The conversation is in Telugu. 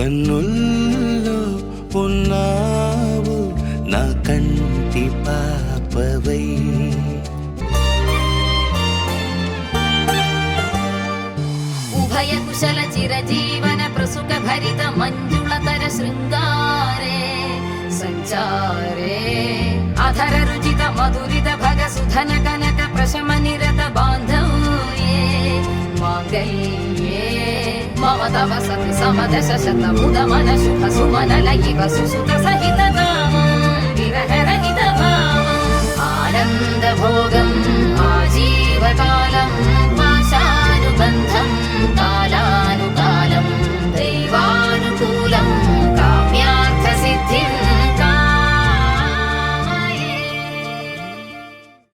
కన్నుల్లో ఉన్నావు నా కంటి పాపవై. ఉభయ కుశల చిరజీవన ప్రసుక భరిత మంజుళతర శృంగారే సంచారే అధర రుచిత మధురిత భగ సుధన కనక ప్రశమ నిరత బాంధవ్యే మాంగళ్యే మమ తవ సతి సమదశ శత ముద మన శుభ సుమన లయివ సుసుత